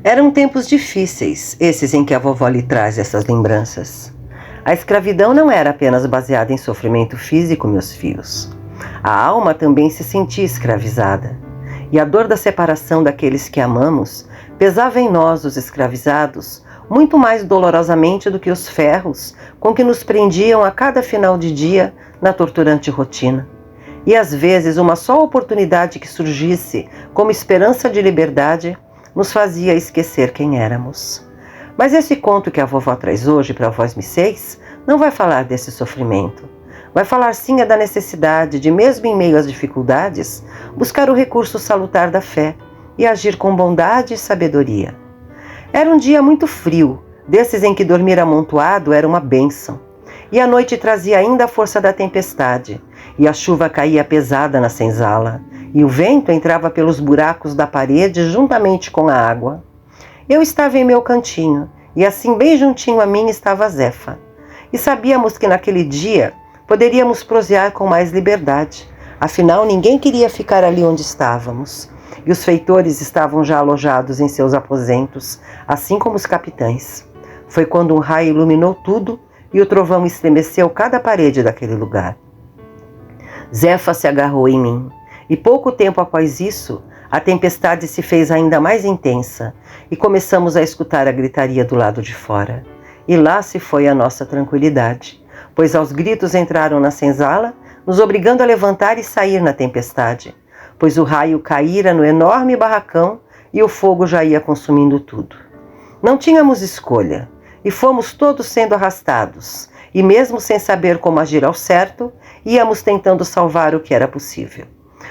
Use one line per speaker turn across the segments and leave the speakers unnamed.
Eram tempos difíceis, esses em que a vovó lhe traz essas lembranças. A escravidão não era apenas baseada em sofrimento físico, meus filhos. A alma também se sentia escravizada. E a dor da separação daqueles que amamos pesava em nós, os escravizados, muito mais dolorosamente do que os ferros com que nos prendiam a cada final de dia na torturante rotina. E às vezes uma só oportunidade que surgisse como esperança de liberdade nos fazia esquecer quem éramos. Mas esse conto que a vovó traz hoje para vós misseis não vai falar desse sofrimento. Vai falar sim da necessidade de, mesmo em meio às dificuldades, buscar o recurso salutar da fé e agir com bondade e sabedoria. Era um dia muito frio, desses em que dormir amontoado era uma bênção. E a noite trazia ainda a força da tempestade, e a chuva caía pesada na senzala, e o vento entrava pelos buracos da parede juntamente com a água. Eu estava em meu cantinho, e assim bem juntinho a mim estava a Zefa. E sabíamos que naquele dia poderíamos prosear com mais liberdade, afinal ninguém queria ficar ali onde estávamos. E os feitores estavam já alojados em seus aposentos, assim como os capitães. Foi quando um raio iluminou tudo e o trovão estremeceu cada parede daquele lugar. Zefa se agarrou em mim, e pouco tempo após isso, a tempestade se fez ainda mais intensa e começamos a escutar a gritaria do lado de fora. E lá se foi a nossa tranquilidade, pois aos gritos entraram na senzala, nos obrigando a levantar e sair na tempestade, pois o raio caíra no enorme barracão e o fogo já ia consumindo tudo. Não tínhamos escolha, e fomos todos sendo arrastados, e mesmo sem saber como agir ao certo, íamos tentando salvar o que era possível.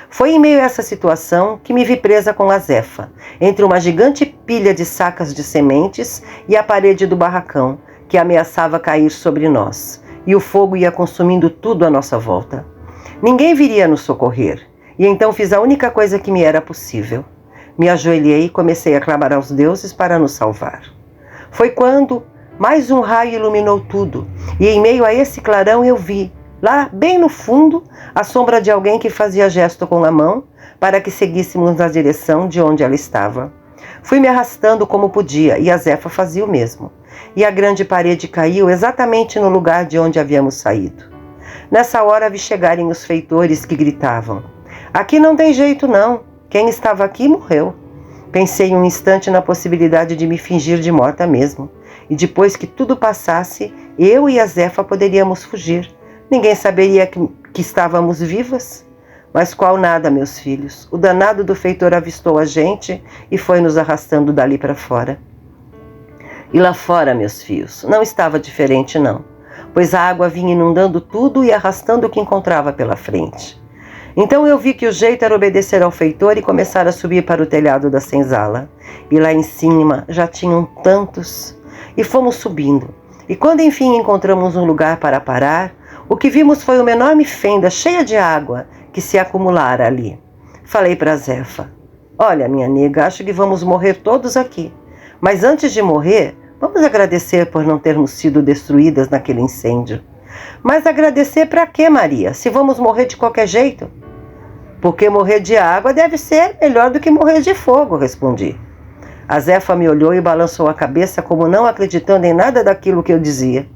Foi em meio a essa situação que me vi presa com a Zefa, entre uma gigante pilha de sacas de sementes e a parede do barracão, que ameaçava cair sobre nós, e o fogo ia consumindo tudo à nossa volta. Ninguém viria nos socorrer, e então fiz a única coisa que me era possível. Me ajoelhei e comecei a clamar aos deuses para nos salvar. Foi quando mais um raio iluminou tudo, e em meio a esse clarão eu vi, lá bem no fundo, a sombra de alguém que fazia gesto com a mão para que seguíssemos na direção de onde ela estava. Fui me arrastando como podia, e a Zefa fazia o mesmo, e a grande parede caiu exatamente no lugar de onde havíamos saído. Nessa hora vi chegarem os feitores que gritavam: "Aqui não tem jeito não, quem estava aqui morreu." Pensei um instante na possibilidade de me fingir de morta mesmo, e depois que tudo passasse, eu e a Zefa poderíamos fugir. Ninguém saberia que estávamos vivas. Mas qual nada, meus filhos. O danado do feitor avistou a gente e foi nos arrastando dali para fora. E lá fora, meus filhos, não estava diferente não, pois a água vinha inundando tudo e arrastando o que encontrava pela frente. Então eu vi que o jeito era obedecer ao feitor e começar a subir para o telhado da senzala. E lá em cima já tinham tantos. E fomos subindo. E quando enfim encontramos um lugar para parar, o que vimos foi uma enorme fenda cheia de água que se acumulara ali. Falei para a Zefa: "Olha, minha nega, acho que vamos morrer todos aqui. Mas antes de morrer, vamos agradecer por não termos sido destruídas naquele incêndio." "Mas agradecer para quê, Maria, se vamos morrer de qualquer jeito?" "Porque morrer de água deve ser melhor do que morrer de fogo", respondi. A Zefa me olhou e balançou a cabeça como não acreditando em nada daquilo que eu dizia.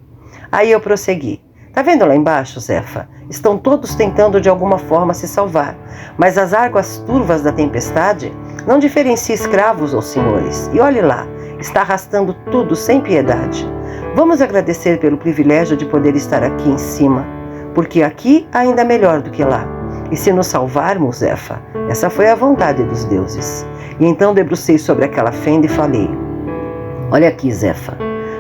Aí eu prossegui: "Tá vendo lá embaixo, Zefa? Estão todos tentando de alguma forma se salvar, mas as águas turvas da tempestade não diferenciam escravos ou senhores. E olhe lá, está arrastando tudo sem piedade. Vamos agradecer pelo privilégio de poder estar aqui em cima, porque aqui ainda é melhor do que lá. E se nos salvarmos, Zefa, essa foi a vontade dos deuses." E então debrucei sobre aquela fenda e falei: "Olha aqui, Zefa,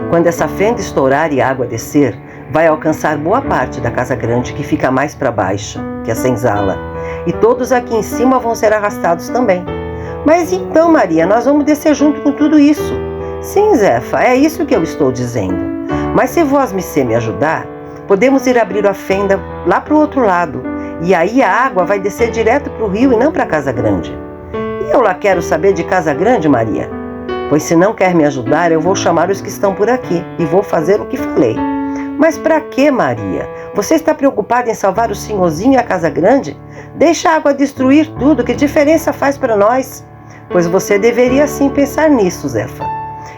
quando essa fenda estourar e a água descer, vai alcançar boa parte da casa grande que fica mais para baixo, que é a senzala. E todos aqui em cima vão ser arrastados também." "Mas então, Maria, nós vamos descer junto com tudo isso." "Sim, Zefa, é isso que eu estou dizendo. Mas se vós me ajudar, podemos ir abrir a fenda lá para o outro lado, e aí a água vai descer direto para o rio e não para a casa grande." "E eu lá quero saber de casa grande, Maria." "Pois se não quer me ajudar, eu vou chamar os que estão por aqui e vou fazer o que falei." "Mas para quê, Maria? Você está preocupada em salvar o senhorzinho e a casa grande? Deixa a água destruir tudo, que diferença faz para nós?" Pois você deveria sim pensar nisso, Zefa.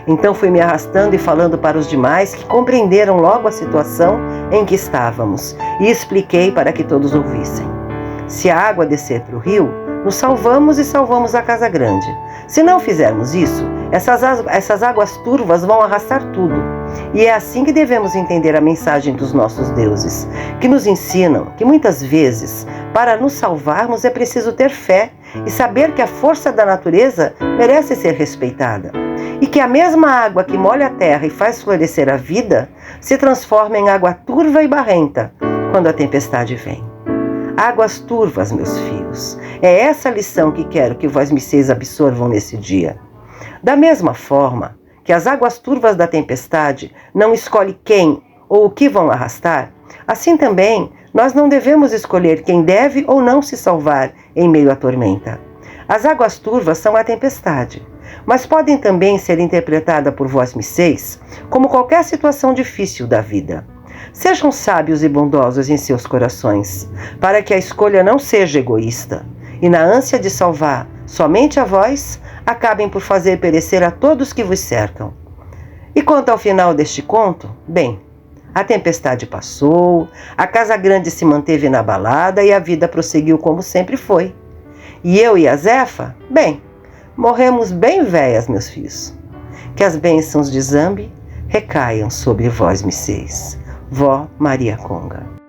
Então fui me arrastando e falando para os demais, que compreenderam logo a situação em que estávamos, e expliquei para que todos ouvissem. Se a água descer para o rio, nos salvamos e salvamos a casa grande. Se não fizermos isso, essas águas turvas vão arrastar tudo. E é assim que devemos entender a mensagem dos nossos deuses, que nos ensinam que muitas vezes, para nos salvarmos, é preciso ter fé e saber que a força da natureza merece ser respeitada. E que a mesma água que molha a terra e faz florescer a vida, se transforma em água turva e barrenta quando a tempestade vem. Águas turvas, meus filhos, é essa lição que quero que vocês absorvam nesse dia. Da mesma forma que as águas turvas da tempestade não escolhem quem ou o que vão arrastar, assim também nós não devemos escolher quem deve ou não se salvar em meio à tormenta. As águas turvas são a tempestade, mas podem também ser interpretadas por vocês como qualquer situação difícil da vida. Sejam sábios e bondosos em seus corações, para que a escolha não seja egoísta, e na ânsia de salvar somente a vós, acabem por fazer perecer a todos que vos cercam. E quanto ao final deste conto, bem, a tempestade passou, a casa grande se manteve inabalada e a vida prosseguiu como sempre foi. E eu e a Zefa, bem, morremos bem véias, meus filhos. Que as bênçãos de Zambi recaiam sobre vós, vocês. Vó Maria Conga.